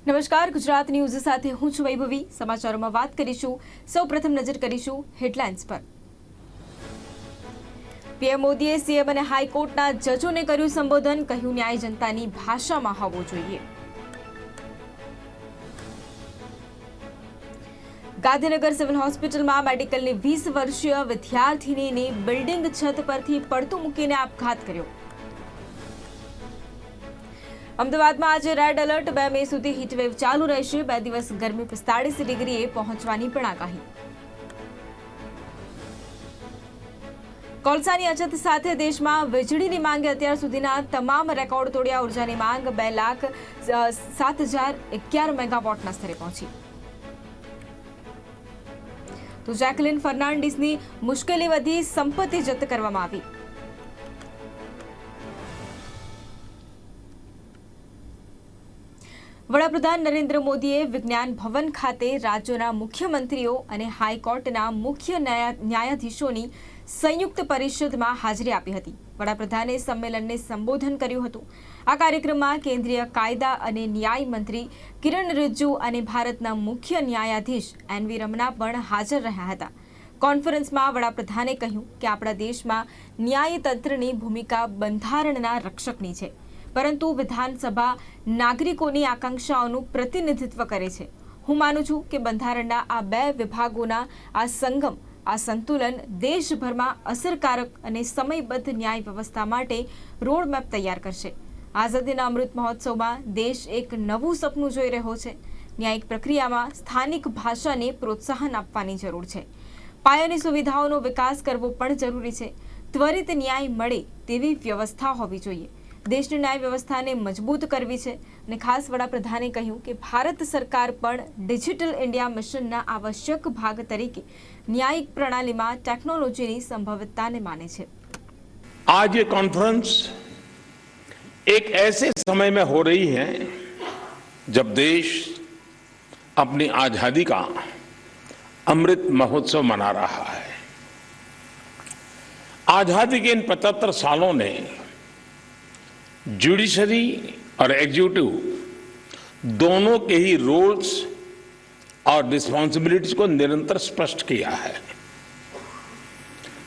નમસ્કાર, ગુજરાત ન્યૂઝ સાથે હું છું વૈભવી। સમાચારોમાં વાત કરીશું। સૌપ્રથમ નજર કરીશું હેડલાઇન્સ પર। પીએમ મોદીએ સીએમ અને હાઈકોર્ટના જજોને કર્યું સંબોધન, કહ્યું ન્યાય જનતાની ભાષામાં હોવો જોઈએ। ગાંધીનગર સિવિલ હોસ્પિટલમાં મેડિકલની 20 વર્ષીય વિદ્યાર્થિનીને બિલ્ડિંગ છત પરથી પડતું મૂકીને આપઘાત કર્યો। અમદાવાદમાં આજે રેડ એલર્ટ, 2 મે સુધી હીટવેવ ચાલુ રહેશે। 2 દિવસ ગરમી 45 ડિગ્રીએ પહોંચવાની પણ આગાહી। કોલસાની અછત સાથે દેશમાં વીજળીની માંગે અત્યાર સુધીના તમામ રેકોર્ડ તોડ્યા। ઉર્જાની માંગ 2,07,011 મેગાવોટના સ્તરે પહોંચી। તો જેકલિન ફર્નાન્ડિસની મુશ્કેલી વધી, સંપત્તિ જપ્ત કરવામાં આવી। વડાપ્રધાન નરેન્દ્ર મોદીએ વિજ્ઞાન ભવન ખાતે રાજ્યોના મુખ્યમંત્રીઓ અને હાઈકોર્ટના મુખ્ય ન્યાયાધીશોની સંયુક્ત પરિષદમાં હાજરી આપી હતી। વડાપ્રધાને સંમેલનને સંબોધન કર્યું હતું। આ કાર્યક્રમમાં કેન્દ્રીય કાયદા અને ન્યાય મંત્રી કિરણ રિજિજુ અને ભારતના મુખ્ય ન્યાયાધીશ એનવી રમણા પણ હાજર રહ્યા હતા। કોન્ફરન્સમાં વડાપ્રધાને કહ્યું કે આપણા દેશમાં ન્યાયતંત્રની ભૂમિકા બંધારણના રક્ષકની છે, પરંતુ વિધાનસભા નાગરિકોની આકાંક્ષાઓનું પ્રતિનિધિત્વ કરે છે। હું માનું છું કે બંધારણના આ 2 વિભાગોના આ સંગમ, આ સંતુલન દેશભરમાં અસરકારક અને સમયબદ્ધ ન્યાય વ્યવસ્થા માટે રોડમેપ તૈયાર કરશે। આઝાદીના અમૃત મહોત્સવમાં દેશ એક નવું સપનું જોઈ રહ્યો છે। ન્યાયિક પ્રક્રિયામાં સ્થાનિક ભાષાને પ્રોત્સાહન આપવાની જરૂર છે। પાયાની સુવિધાઓનો વિકાસ કરવો પણ જરૂરી છે। ત્વરિત ન્યાય મળે તેવી વ્યવસ્થા હોવી જોઈએ। દેશની ન્યાય વ્યવસ્થાને મજબૂત કરવી છે અને ખાસ વડાપ્રધાને કહ્યું કે ભારત સરકાર પણ ડિજિટલ ઇન્ડિયા મિશનના આવશ્યક ભાગ તરીકે ન્યાયિક પ્રણાલીમાં ટેકનોલોજીની સંભવિતતાને માને છે। आज ये कॉन्फ्रेंस एक ऐसे समय में हो रही है जब देश अपनी आजादी का अमृत महोत्सव मना रहा है। आजादी के इन 75 सालों ने जुडिशरी और एग्जीक्यूटिव दोनों के ही रोल्स और रिस्पॉन्सिबिलिटीज को निरंतर स्पष्ट किया है।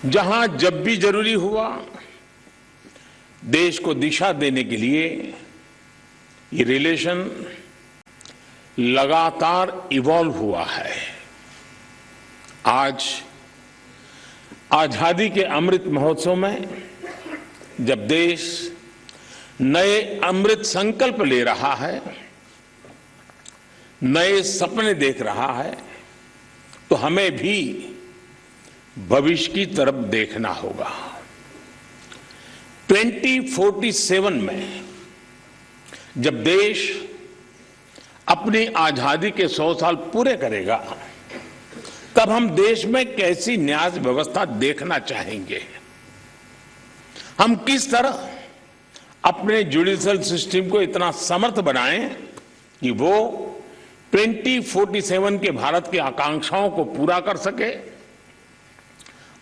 जहां जब भी जरूरी हुआ देश को दिशा देने के लिए ये रिलेशन लगातार इवॉल्व हुआ है। आज आजादी के अमृत महोत्सव में जब देश नए अमृत संकल्प ले रहा है, नए सपने देख रहा है, तो हमें भी भविष्य की तरफ देखना होगा। 2047 में जब देश अपनी आजादी के 100 साल पूरे करेगा, तब हम देश में कैसी न्याय व्यवस्था देखना चाहेंगे। हम किस तरह अपने जुडिशल सिस्टम को इतना समर्थ बनाएं कि वो 2047 के भारत की आकांक्षाओं को पूरा कर सके,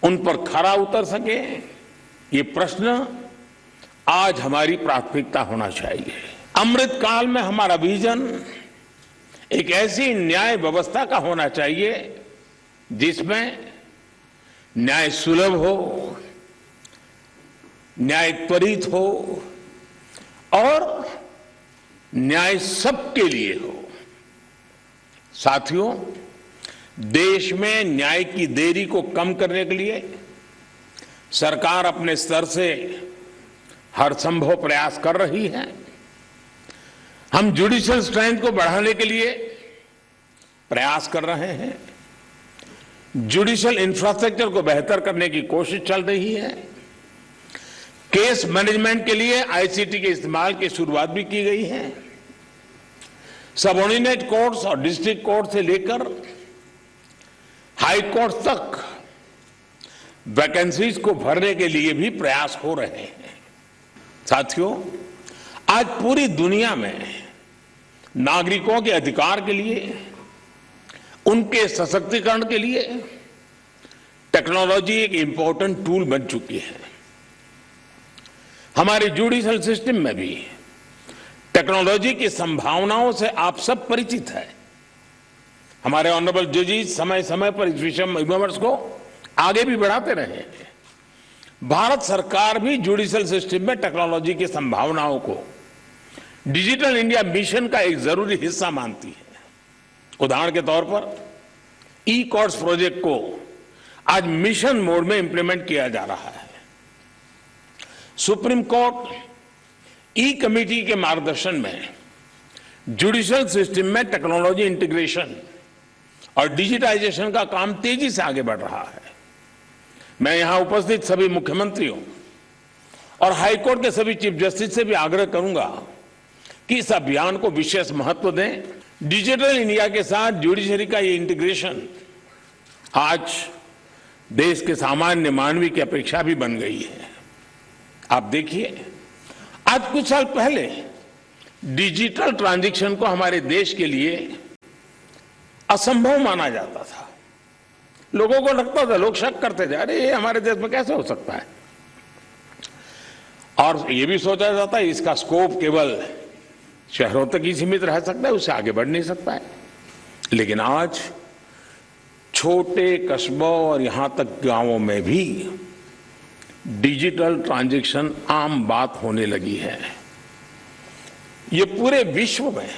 उन पर खरा उतर सके। ये प्रश्न आज हमारी प्राथमिकता होना चाहिए। अमृत काल में हमारा विजन एक ऐसी न्याय व्यवस्था का होना चाहिए जिसमें न्याय सुलभ हो, न्याय त्वरित हो और न्याय सबके लिए हो। साथियों, देश में न्याय की देरी को कम करने के लिए सरकार अपने स्तर से हर संभव प्रयास कर रही है। हम जुडिशियल स्ट्रेंथ को बढ़ाने के लिए प्रयास कर रहे हैं। जुडिशियल इंफ्रास्ट्रक्चर को बेहतर करने की कोशिश चल रही है। केस मैनेजमेंट के लिए आईसीटी के इस्तेमाल की शुरुआत भी की गई है। सबऑर्डिनेट कोर्ट्स और डिस्ट्रिक्ट कोर्ट से लेकर हाई कोर्ट तक वैकेंसीज को भरने के लिए भी प्रयास हो रहे हैं। साथियों, आज पूरी दुनिया में नागरिकों के अधिकार के लिए, उनके सशक्तिकरण के लिए टेक्नोलॉजी एक इंपॉर्टेंट टूल बन चुकी है। हमारे जुडिशियल सिस्टम में भी टेक्नोलॉजी की संभावनाओं से आप सब परिचित हैं। हमारे ऑनरेबल जजेस समय समय पर इस विषय को आगे भी बढ़ाते रहे हैं। भारत सरकार भी जुडिशियल सिस्टम में टेक्नोलॉजी की संभावनाओं को डिजिटल इंडिया मिशन का एक जरूरी हिस्सा मानती है। उदाहरण के तौर पर ई कोर्ट्स प्रोजेक्ट को आज मिशन मोड में इंप्लीमेंट किया जा रहा है। सुप्रीम कोर्ट ई कमेटी के मार्गदर्शन में जुडिशियल सिस्टम में टेक्नोलॉजी इंटीग्रेशन और डिजिटाइजेशन का काम तेजी से आगे बढ़ रहा है। मैं यहां उपस्थित सभी मुख्यमंत्रियों और हाईकोर्ट के सभी चीफ जस्टिस से भी आग्रह करूंगा कि इस अभियान को विशेष महत्व दें। डिजिटल इंडिया के साथ जुडिशरी का ये इंटीग्रेशन आज देश के सामान्य मानवी की अपेक्षा भी बन गई है। आप देखिए, आज कुछ साल पहले डिजिटल ट्रांजैक्शन को हमारे देश के लिए असंभव माना जाता था। लोगों को लगता था, लोग शक करते थे, अरे ये हमारे देश में कैसे हो सकता है। और ये भी सोचा जाता है इसका स्कोप केवल शहरों तक ही सीमित रह सकता है, उससे आगे बढ़ नहीं सकता है। लेकिन आज छोटे कस्बों और यहां तक गांवों में भी डिजिटल ट्रांजैक्शन आम बात होने लगी है। ये पूरे विश्व में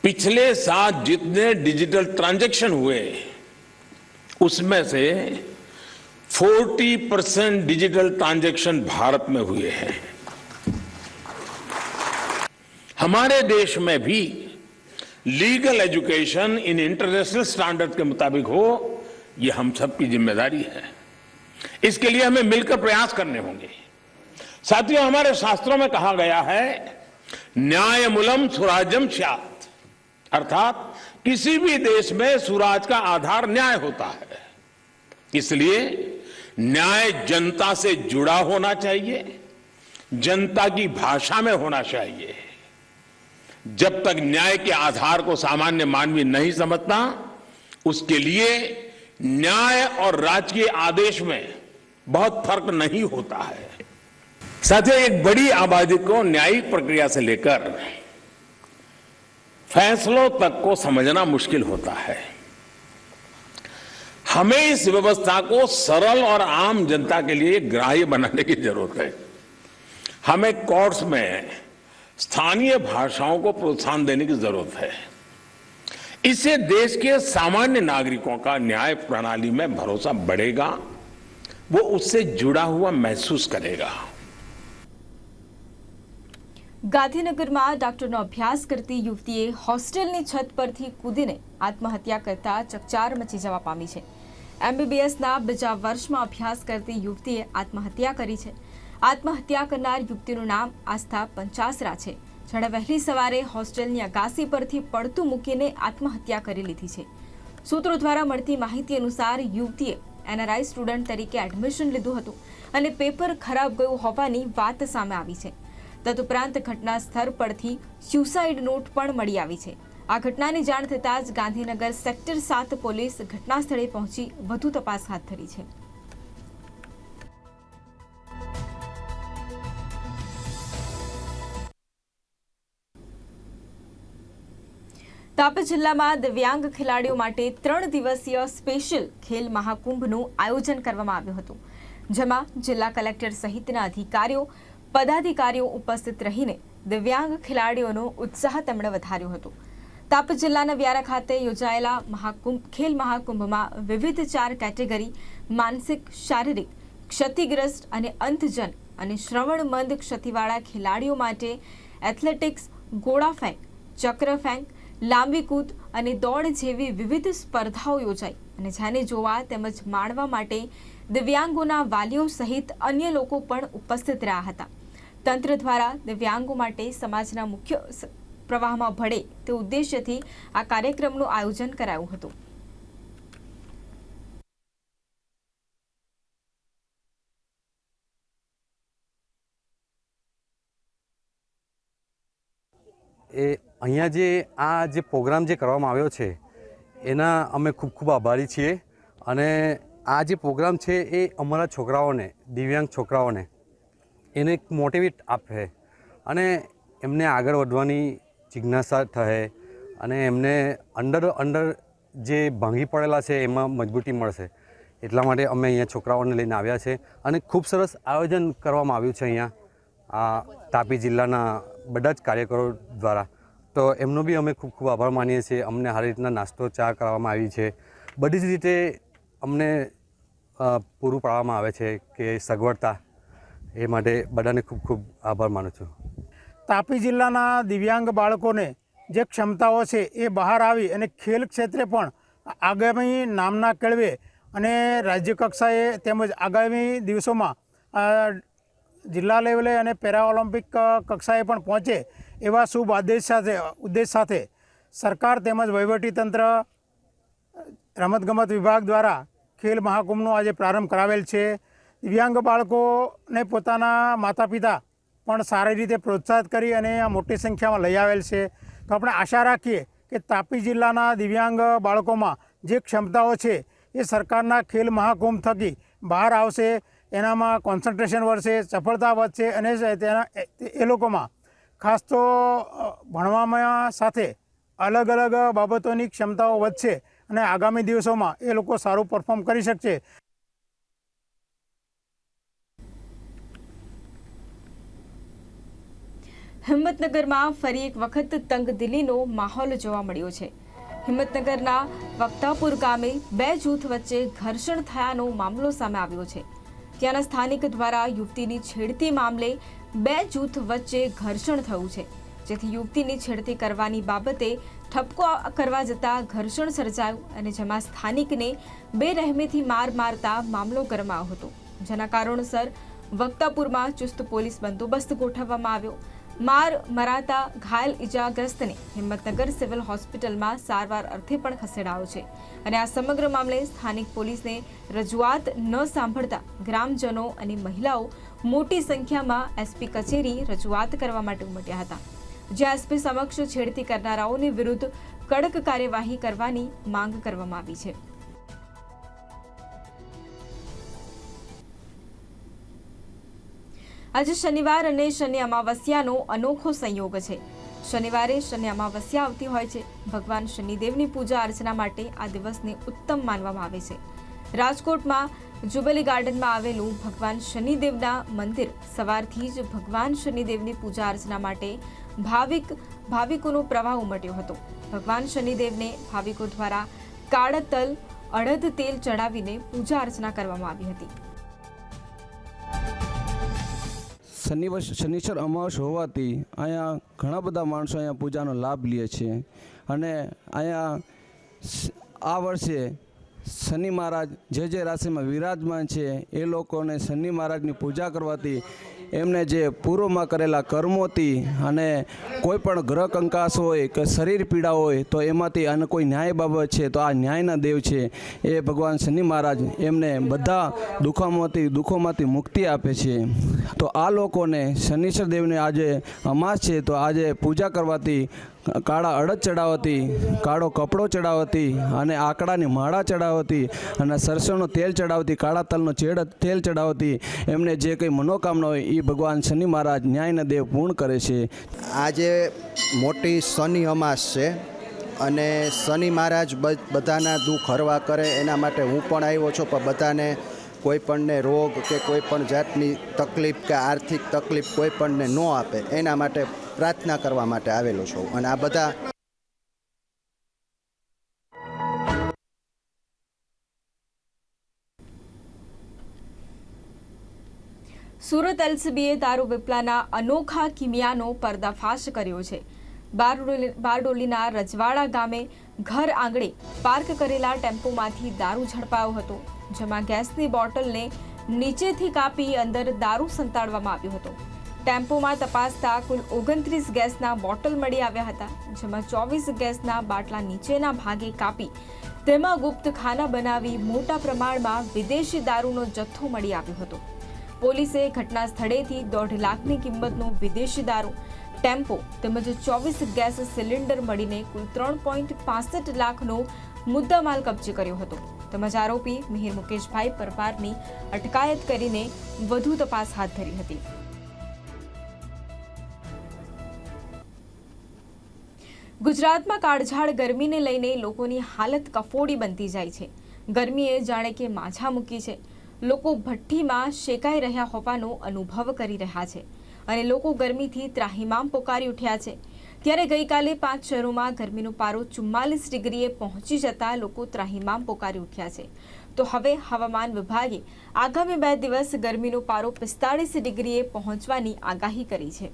पिछले साल जितने डिजिटल ट्रांजैक्शन हुए उसमें से 40% डिजिटल ट्रांजैक्शन भारत में हुए हैं। हमारे देश में भी legal education in international standard के मुताबिक हो, यह हम सबकी जिम्मेदारी है। इसके लिए हमें मिलकर प्रयास करने होंगे। साथियों, हमारे शास्त्रों में कहा गया है न्यायमूलम सुराज्यम स्यात्, अर्थात किसी भी देश में सुराज का आधार न्याय होता है। इसलिए न्याय जनता से जुड़ा होना चाहिए, जनता की भाषा में होना चाहिए। जब तक न्याय के आधार को सामान्य मानवी नहीं समझता, उसके लिए न्याय और राजकीय आदेश में बहुत फर्क नहीं होता है। साथियों, एक बड़ी आबादी को न्यायिक प्रक्रिया से लेकर फैसलों तक को समझना मुश्किल होता है। हमें इस व्यवस्था को सरल और आम जनता के लिए ग्राह्य बनाने की जरूरत है। हमें कोर्ट्स में स्थानीय भाषाओं को प्रोत्साहन देने की जरूरत है। इससे देश के सामान्य नागरिकों का न्याय प्रणाली में भरोसा बढ़ेगा, वो उससे जुड़ा हुआ महसूस करेगा। ગાંધીનગરમાં ડોક્ટરનો અભ્યાસ કરતી યુવતીએ હોસ્ટેલની છત પરથી કૂદીને આત્મહત્યા કરતા ચકચાર મચી જવા પામી છે। એમબીબીએસના બીજા વર્ષમાં અભ્યાસ કરતી યુવતીએ આત્મહત્યા કરી છે। આત્મહત્યા કરનાર યુવતીનું નામ આસ્થા પંચાસરા છે, જેણે વહેલી સવારે હોસ્ટેલની અગાસી પરથી પડતું મૂકીને આત્મહત્યા કરી લીધી છે। સૂત્રો દ્વારા મળતી માહિતી અનુસાર યુવતીએ એનઆરઆઈ સ્ટુડન્ટ તરીકે એડમિશન લીધું હતું અને પેપર ખરાબ ગયું હોવાની વાત સામે આવી છે। તદુપરાંત ઘટના સ્થળ પરથી સ્યુસાઇડ નોટ પણ મળી આવી છે। આ ઘટનાની જાણ થતાં જ ગાંધીનગર સેક્ટર 7 પોલીસ ઘટના સ્થળે પહોંચી વધુ તપાસ હાથ ધરી છે। તાપી જિલ્લામાં દિવ્યાંગ ખેલાડીઓ માટે 3 દિવસીય સ્પેશિયલ ખેલ મહાકુંભનું આયોજન કરવામાં આવ્યું હતું, જેમાં જિલ્લા કલેક્ટર સહિતના અધિકારીઓ પદાધિકારીઓ ઉપસ્થિત રહીને દિવ્યાંગ ખેલાડીઓનો ઉત્સાહ તેમણે વધાર્યો હતો। તાપી જિલ્લાના વ્યારા ખાતે યોજાયેલા ખેલ મહાકુંભમાં વિવિધ 4 કેટેગરી માનસિક, શારીરિક, ક્ષતિગ્રસ્ત અને અંધજન અને શ્રવણમંદ ક્ષતિવાળા ખેલાડીઓ માટે એથ્લેટિક્સ, ગોળા ફેંક, ચક્ર ફેંક, લાંબી કૂદ અને દોડ જેવી વિવિધ સ્પર્ધાઓ યોજાઈ અને જેને જોવા તેમજ માણવા માટે દિવ્યાંગોના વાલીઓ સહિત અન્ય લોકો પણ ઉપસ્થિત રહ્યા હતા। તંત્ર દ્વારા દિવ્યાંગો માટે સમાજના મુખ્ય પ્રવાહમાં ભળે તે ઉદ્દેશ્યથી આ કાર્યક્રમનું આયોજન કરાયું હતું। અહીંયા જે પ્રોગ્રામ જે કરવામાં આવ્યો છે એના અમે ખૂબ ખૂબ આભારી છીએ અને આ જે પ્રોગ્રામ છે એ અમારા છોકરાઓને, દિવ્યાંગ છોકરાઓને એને એક મોટિવેટ આપે અને એમને આગળ વધવાની જિજ્ઞાસા થશે અને એમને અંડર જે ભાંગી પડેલા છે એમાં મજબૂતી મળશે. એટલા માટે અમે અહીંયા છોકરાઓને લઈને આવ્યા છે અને ખૂબ સરસ આયોજન કરવામાં આવ્યું છે અહીંયા આ તાપી જિલ્લાના બધા જ કાર્યકરો દ્વારા. તો એમનો બી અમે ખૂબ ખૂબ આભાર માનીએ છીએ. અમને સારી રીતના નાસ્તો ચા કરવામાં આવી છે. બધી જ રીતે અમને પૂરું પાડવામાં આવે છે કે સગવડતા. એ માટે બધાને ખૂબ ખૂબ આભાર માનું છું. તાપી જિલ્લાના દિવ્યાંગ બાળકોને જે ક્ષમતાઓ છે એ બહાર આવી અને ખેલ ક્ષેત્રે પણ આગામી નામના કેળવે અને રાજ્ય કક્ષાએ તેમજ આગામી દિવસોમાં જિલ્લા લેવલે અને પેરા ઓલિમ્પિક કક્ષાએ પણ પહોંચે એવા શુભ ઉદ્દેશ સાથે સરકાર તેમજ વહીવટીતંત્ર રમતગમત વિભાગ દ્વારા ખેલ મહાકુંભનો આજે પ્રારંભ કરાવેલ છે. દિવ્યાંગ બાળકોને પોતાના માતા પિતા પણ સારી રીતે પ્રોત્સાહિત કરી અને આ મોટી સંખ્યામાં લઈ આવેલ છે. તો આપણે આશા રાખીએ કે તાપી જિલ્લાના દિવ્યાંગ બાળકોમાં જે ક્ષમતાઓ છે એ સરકારના ખેલ મહાકુંભ થકી બહાર આવશે. એનામાં કોન્સન્ટ્રેશન વધશે, સફળતા વધશે અને એ લોકોમાં ખાસ તો ભણવામાં સાથે અલગ અલગ બાબતોની ક્ષમતાઓ વધશે અને આગામી દિવસોમાં એ લોકો સારું પરફોર્મ કરી શકશે. હિંમતનગરમાં ફરી એક વખત તંગદિલીનો માહોલ જોવા મળ્યો છે. હિંમતનગરના વક્તાપુર ગામે બે જૂથ વચ્ચે ઘર્ષણ થયાનો મામલો સામે આવ્યો છે. ત્યાંના સ્થાનિક દ્વારા યુવતીની છેડતી મામલે બે જૂથ વચ્ચે ઘર્ષણ થયું છે, જેથી યુવતીની છેડતી કરવાની બાબતે ઠપકો કરવા જતાં ઘર્ષણ સર્જાયું અને જેમાં સ્થાનિકને બેરહેમીથી માર મારતા મામલો ગરમાયો હતો. જેના કારણોસર વક્તાપુરમાં ચુસ્ત પોલીસ બંદોબસ્ત ગોઠવવામાં આવ્યો. માર મરાતા ઘાયલ ઇજાગ્રસ્તને હિંમતનગર સિવિલ હોસ્પિટલમાં સારવાર અર્થે પણ ખસેડાયો છે અને આ સમગ્ર મામલે સ્થાનિક પોલીસને રજૂઆત ન સાંભળતા ગ્રામજનો અને મહિલાઓ મોટી સંખ્યામાં એસપી કચેરી રજૂઆત કરવા માટે ઉમટ્યા હતા, જ્યાં એસપી સમક્ષ છેડતી કરનારાઓની વિરુદ્ધ કડક કાર્યવાહી કરવાની માંગ કરવામાં આવી છે. આજે શનિવાર અને શનિ અમાવસ્યાનો અનોખો સંયોગ છે. શનિવારે શનિ અમાવસ્યા આવતી હોય છે. ભગવાન શનિદેવની પૂજા અર્ચના માટે આ દિવસને ઉત્તમ માનવામાં આવે છે. રાજકોટમાં જુબલી ગાર્ડનમાં આવેલું ભગવાન શનિદેવના મંદિર સવારથી જ ભગવાન શનિદેવની પૂજા અર્ચના માટે ભાવિકોનો પ્રવાહ ઉમટ્યો હતો. ભગવાન શનિદેવને ભાવિકો દ્વારા કાળા તલ, અડદ તેલ ચડાવીને પૂજા અર્ચના કરવામાં આવી હતી. શનિશ્ચર અમાવસ હોવાથી અહીંયા ઘણા બધા માણસો અહીંયા પૂજાનો લાભ લે છે અને અહીંયા આ વર્ષે શનિ મહારાજ જે રાશિમાં વિરાજમાન છે એ લોકોને શનિ મહારાજની પૂજા કરવાથી એમને જે પૂર્વમાં કરેલા કર્મોથી અને કોઈ પણ ગ્રહ કંકાસ હોય કે શરીર પીડા હોય તો એમાંથી અને કોઈ ન્યાય બાબત છે તો આ ન્યાયના દેવ છે એ ભગવાન શનિ મહારાજ એમને બધા દુઃખોમાંથી મુક્તિ આપે છે. તો આ લોકોને શનિશ્ચર દેવને આજે અમાસ છે તો આજે પૂજા કરવાથી કાળા અડદ ચડાવતી, કાળો કપડો ચડાવતી અને આકડાની માળા ચડાવતી અને સરસવનું તેલ ચડાવતી, કાળા તલનો તેલ ચડાવતી એમને જે કંઈ મનોકામના હોય એ ભગવાન શનિ મહારાજ ન્યાયના દેવ પૂર્ણ કરે છે. આજે મોટી શનિ અમાસ છે અને શનિ મહારાજ બધાના દુઃખ હરવા કરે એના માટે હું પણ આવ્યો છું. પણ બધાને કોઈ પણને રોગ કે કોઈ પણ જાતની તકલીફ કે આર્થિક તકલીફ કોઈ પણને ન આપે એના માટે પ્રાર્થના કરવા માટે આવેલો છું. અને આ બધા સુરત એલસીબીએ દારૂ પીપલાના અનોખા કિમિયાનો પર્દાફાશ કર્યો છે. બારડોલીના રજવાડા ગામે ઘર આંગણે પાર્ક કરેલા ટેમ્પોમાંથી દારૂ ઝડપાયો હતો, જેમાં ગેસની બોટલને નીચેથી કાપી અંદર દારૂ સંતાડવામાં આવ્યો હતો. ટેમ્પોમાં તપાસતા કુલ 29 ગેસના બોટલ મળી આવ્યા હતા, જેમાં 24 ગેસના બાટલા નીચેના ભાગે કાપી તેમાં ગુપ્તખાના બનાવી મોટા પ્રમાણમાં વિદેશી દારૂનો જથ્થો મળી આવ્યો હતો. પોલીસે ઘટના સ્થળેથી 1.5 લાખની કિંમતનો વિદેશી દારૂ, ટેમ્પો તેમજ 24 ગેસ સિલિન્ડર મળીને કુલ 3.65 લાખનો મુદ્દામાલ કબજે કર્યો હતો. તેમજ આરોપી મિહિર મુકેશભાઈ પરમારની અટકાયત કરીને વધુ તપાસ હાથ ધરી હતી. ગુજરાતમાં કાળઝાળ ગરમીને લઈને લોકોની હાલત કફોડી બનતી જાય છે. ગરમીએ જાણે કે માછા મૂકી છે. લોકો ભઠ્ઠીમાં શેકાઈ રહ્યા હોવાનો અનુભવ કરી રહ્યા છે અને લોકો ગરમીથી ત્રાહિમામ પોકારી ઉઠ્યા છે. ત્યારે ગઈકાલે 5 શહેરોમાં ગરમીનો પારો 44 ડિગ્રીએ પહોંચી જતા લોકો ત્રાહિમામ પોકારી ઉઠ્યા છે. તો હવે હવામાન વિભાગે આગામી 2 દિવસ ગરમીનો પારો 45 ડિગ્રીએ પહોંચવાની આગાહી કરી છે.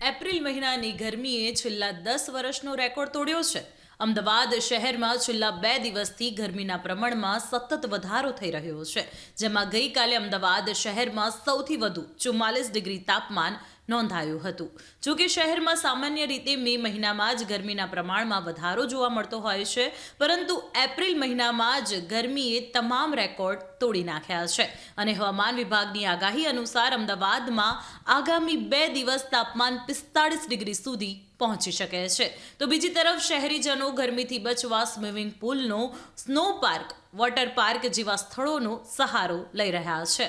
એપ્રિલ મહિનાની ગરમીએ છેલ્લા 10 વર્ષનો રેકોર્ડ તોડ્યો છે. અમદાવાદ શહેરમાં છેલ્લા 2 દિવસથી ગરમીના પ્રમાણમાં સતત વધારો થઈ રહ્યો છે, જેમાં ગઈકાલે અમદાવાદ શહેરમાં સૌથી વધુ 44 ડિગ્રી તાપમાન નોંધાયું હતું. જો કે શહેરમાં સામાન્ય રીતે મે મહિનામાં જ ગરમીના પ્રમાણમાં વધારો જોવા મળતો હોય છે, પરંતુ એપ્રિલ મહિનામાં જ ગરમીએ તમામ રેકોર્ડ તોડી નાખ્યા છે અને હવામાન વિભાગની આગાહી અનુસાર અમદાવાદમાં આગામી 2 દિવસ તાપમાન 45 ડિગ્રી સુધી પહોંચી શકે છે. તો બીજી તરફ શહેરીજનો ગરમીથી બચવા સ્વિમિંગ પુલનો, સ્નો પાર્ક, વોટર પાર્ક જેવા સ્થળોનો સહારો લઈ રહ્યા છે.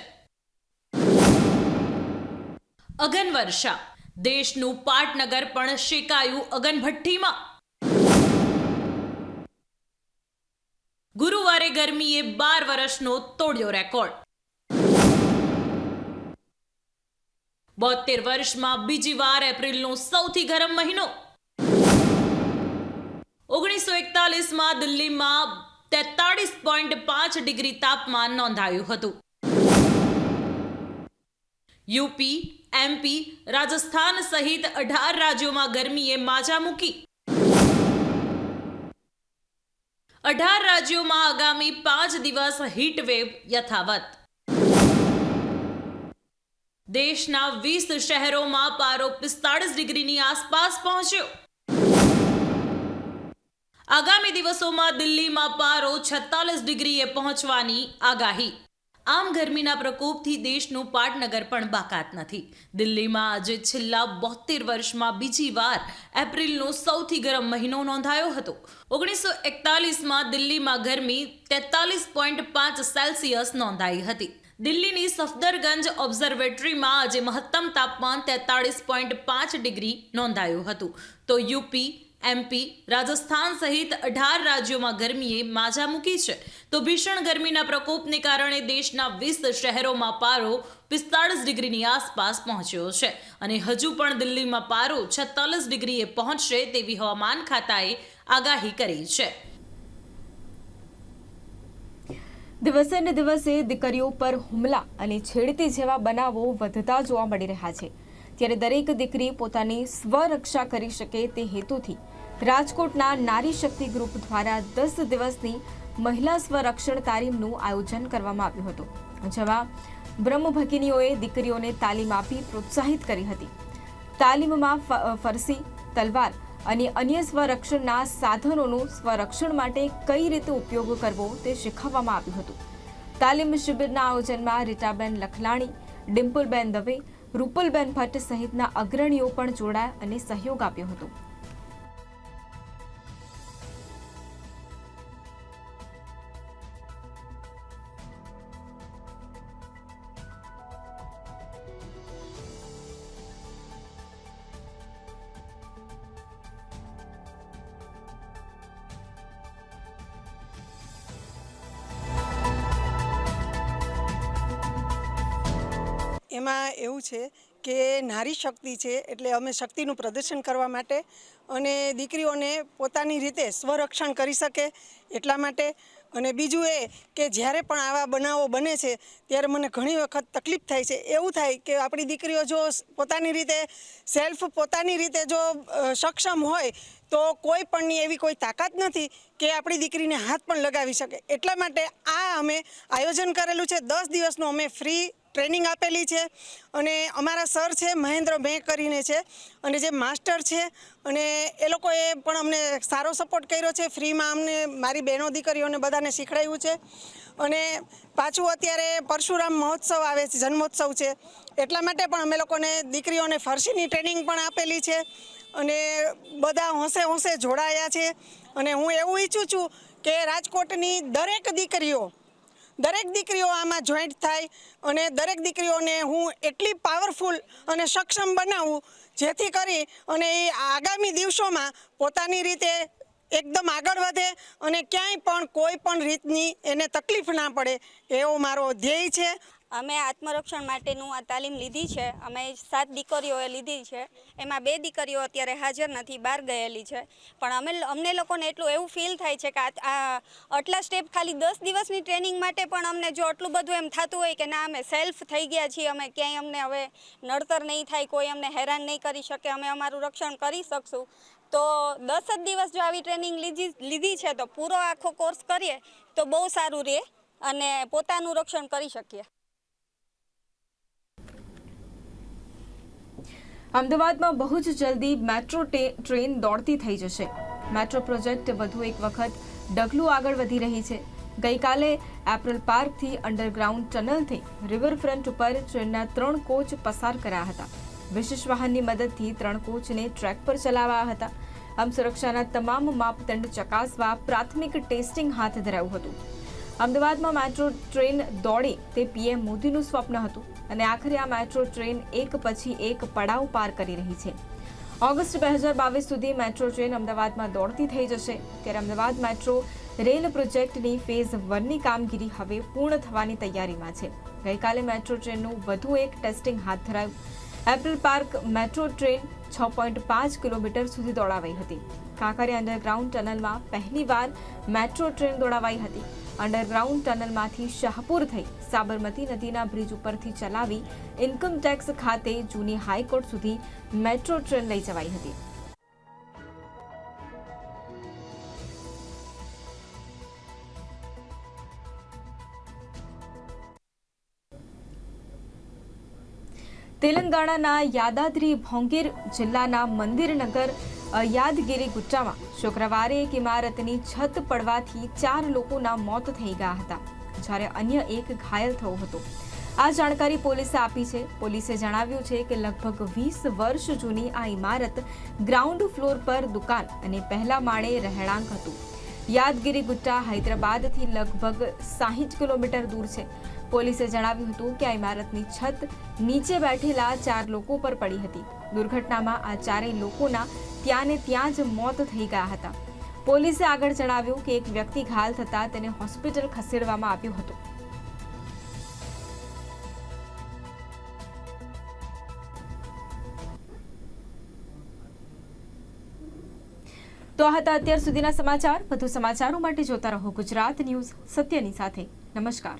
અગન વર્ષા, દેશનું પાટનગર પણ શેકાયું અગનભઠ્ઠીમાં. ગુરુવારે ગરમીએ 12 વર્ષનો તોડ્યો રેકોર્ડ. 72 વર્ષમાં બીજી વાર એપ્રિલનો સૌથી ગરમ મહિનો. 1941માં દિલ્હીમાં 43.5 ડિગ્રી તાપમાન નોંધાયું હતું. યુપી, એમપી, રાજસ્થાન સહિત 18 રાજ્યોમાં ગરમીએ માજા મૂકી. 18 રાજ્યોમાં આગામી 5 દિવસ હીટ વેવ યથાવત. દેશના 20 શહેરોમાં પારો 45 ડિગ્રીની આસપાસ પહોંચ્યો. આગામી દિવસોમાં દિલ્હીમાં પારો 46 ડિગ્રીએ પહોંચવાની આગાહી. આમ ગરમીના પ્રકોપથી દેશનું પાટનગર પણ બાકાત નથી. દિલ્હીમાં આજે છેલ્લા 72 વર્ષમાં બીજી વાર એપ્રિલનો સૌથી ગરમ મહિનો નોંધાયો હતો. 1941માં દિલ્હીમાં ગરમી 43.5 સેલ્સિયસ નોંધાઈ હતી. દિલ્હીની સફદરગંજ ઓબ્ઝર્વેટરીમાં આજે મહત્તમ તાપમાન 43.5 ડિગ્રી નોંધાયું હતું. તો યુપી, એમપી, રાજસ્થાન સહિત 18 રાજ્યોમાં ગરમીએ માજા મૂકી છે. તો ભીષણ ગરમીના પ્રકોપને કારણે દેશના 20 શહેરોમાં પારો 45 ડિગ્રીની આસપાસ પહોંચ્યો છે અને હજુ પણ દિલ્હીમાં પારો 46 ડિગ્રીએ પહોંચશે તેવી હવામાન ખાતાએ આગાહી કરી છે. દિવસે ને દિવસે દીકરીઓ પર હુમલા અને છેડતી જેવા બનાવો વધતા જોવા મળી રહ્યા છે. ત્યારે દરેક દીકરી પોતાની સ્વરક્ષા કરી શકે તે હેતુથી રાજકોટના નારી શક્તિ ગ્રુપ દ્વારા 10 દિવસની મહિલા સ્વરક્ષણ તાલીમનું આયોજન કરવામાં આવ્યું હતું, જેમાં બ્રહ્મભગિનીઓએ દીકરીઓને તાલીમ આપી પ્રોત્સાહિત કરી હતી. તાલીમમાં ફરસી, તલવાર અને અન્ય સ્વરક્ષણના સાધનોનો સ્વરક્ષણ માટે કઈ રીતે ઉપયોગ કરવો તે શીખવવામાં આવ્યું હતું. તાલીમ શિબિરના આયોજનમાં રીટાબેન લખલાણી, ડિમ્પલબેન દવે, રૂપલબેન ભટ્ટ સહિતના અગ્રણીઓ પણ જોડાયા અને સહયોગ આપ્યો હતો. એમાં એવું છે કે નારી શક્તિ છે એટલે અમે શક્તિનું પ્રદર્શન કરવા માટે અને દીકરીઓને પોતાની રીતે સ્વરક્ષણ કરી શકે એટલા માટે. અને બીજું એ કે જ્યારે પણ આવા બનાવો બને છે ત્યારે મને ઘણી વખત તકલીફ થાય છે. એવું થાય કે આપણી દીકરીઓ જો પોતાની રીતે જો સક્ષમ હોય તો કોઈ પણની એવી કોઈ તાકાત નથી કે આપણી દીકરીને હાથ પણ લગાવી શકે. એટલા માટે આ અમે આયોજન કરેલું છે. 10 દિવસનું અમે ફ્રી ટ્રેનિંગ આપેલી છે અને અમારા સર છે મહેન્દ્ર મેં કરીને છે અને જે માસ્ટર છે અને એ લોકોએ પણ અમને સારો સપોર્ટ કર્યો છે. ફ્રીમાં અમને મારી બહેનો દીકરીઓને બધાને શીખડાવ્યું છે. અને પાછું અત્યારે પરશુરામ મહોત્સવ આવે છે, જન્મોત્સવ છે, એટલા માટે પણ અમે લોકોને દીકરીઓને ફરસીની ટ્રેનિંગ પણ આપેલી છે અને બધા હોંશે જોડાયા છે. અને હું એવું ઈચ્છું છું કે રાજકોટની દરેક દીકરીઓ દરેક દીકરીઓ આમાં જોઈન્ટ થાય અને દરેક દીકરીઓને હું એટલી પાવરફુલ અને સક્ષમ બનાવું જેથી કરી અને એ આગામી દિવસોમાં પોતાની રીતે એકદમ આગળ વધે અને ક્યાંય પણ કોઈ પણ રીતની એને તકલીફ ના પડે એવો મારો ધ્યેય છે. અમે આત્મરક્ષણ માટેનું આ તાલીમ લીધી છે. અમે 7 દીકરીઓએ લીધી છે. એમાં 2 દીકરીઓ અત્યારે હાજર નથી, બહાર ગયેલી છે. પણ અમને લોકોને એટલું એવું ફીલ થાય છે કે આ આટલા સ્ટેપ ખાલી 10 દિવસની ટ્રેનિંગ માટે પણ અમને જો આટલું બધું એમ થતું હોય કે ના અમે સેલ્ફ થઈ ગયા છીએ, અમે ક્યાંય અમને હવે નડતર નહીં થાય, કોઈ અમને હેરાન નહીં કરી શકે, અમે અમારું રક્ષણ કરી શકશું. તો 10 જ દિવસ જો આવી ટ્રેનિંગ લીધી છે તો પૂરો આખો કોર્સ કરીએ તો બહુ સારું રહે અને પોતાનું રક્ષણ કરી શકીએ. અમદાવાદમાં બહુ જ જલ્દી મેટ્રો ટ્રેન દોડતી થઈ જશે. મેટ્રો પ્રોજેક્ટ વધુ એક વખત ડગલું આગળ વધી રહી છે. ગઈકાલે એપરલ પાર્કથી અંડરગ્રાઉન્ડ ટનલથી રિવરફ્રન્ટ ઉપર ટ્રેનના 3 કોચ પસાર કર્યા હતા. વિશેષ વાહનની મદદથી 3 કોચને ટ્રેક પર ચલાવાયા હતા. આમ સુરક્ષાના તમામ માપદંડ ચકાસવા પ્રાથમિક ટેસ્ટિંગ હાથ ધરાયું હતું. અમદાવાદમાં મેટ્રો ટ્રેન દોડે તે પીએમ મોદીનું સ્વપ્ન હતું અને આખરે આ મેટ્રો ટ્રેન એક પછી એક પડાવ પાર કરી રહી છે. ઓગસ્ટ 2022 સુધી મેટ્રો ટ્રેન અમદાવાદમાં દોડતી થઈ જશે. ત્યારે અમદાવાદ મેટ્રો રેલ પ્રોજેક્ટની ફેઝ 1ની કામગીરી હવે પૂર્ણ થવાની તૈયારીમાં છે. ગઈકાલે મેટ્રો ટ્રેનનું વધુ એક ટેસ્ટિંગ હાથ ધરાયું. Apparel park metro train 6.5 kilometre સુધી દોડાવાઈ હતી. કાંકરિયા અંડરગ્રાઉન્ડ ટનલમાં પહેલીવાર મેટ્રો ટ્રેન દોડાવાઈ હતી. અંડરગ્રાઉન્ડ ટનલમાંથી શાહપુર થઈ સાબરમતી નદીના બ્રિજ ઉપરથી ચલાવી ઇન્કમટેક્સ ખાતે જૂની હાઈકોર્ટ સુધી મેટ્રો ટ્રેન લઈ જવાઈ હતી. તેલંગાણાના યાદાદ્રી ભોંગીર જિલ્લાના મંદિરનગર યાદગીરી ગુટ્ટામાં શુક્રવારે એક ઇમારતની છત પડવાથી 4 લોકોના મોત થઈ ગયા હતા, જ્યારે અન્ય એક ઘાયલ થયો હતો. આ જાણકારી પોલીસે આપી છે. પોલીસે જણાવ્યું છે કે લગભગ 20 વર્ષ જૂની આ ઇમારત ગ્રાઉન્ડ ફ્લોર પર દુકાન અને પહેલા માળે રહેણાંક હતું. યાદગીરી ગુટ્ટા હૈદરાબાદથી લગભગ 60 કિલોમીટર દૂર છે. પોલીસે જણાવ્યું હતું કે આ ઇમારતની છત નીચે બેઠેલા 4 લોકો પર પડી હતી. દુર્ઘટનામાં આ 4 લોકોના ત્યાં ને ત્યાં જ મોત થઈ ગયા હતા. પોલીસે આગળ જણાવ્યું કે એક વ્યક્તિ ઘાયલ થતાં તેને હોસ્પિટલ ખસેડવામાં આવ્યો હતો. તો આ હતા અત્યાર સુધીના સમાચાર. વધુ સમાચારો માટે જોતા રહો ગુજરાત ન્યૂઝ સત્યની સાથે. નમસ્કાર.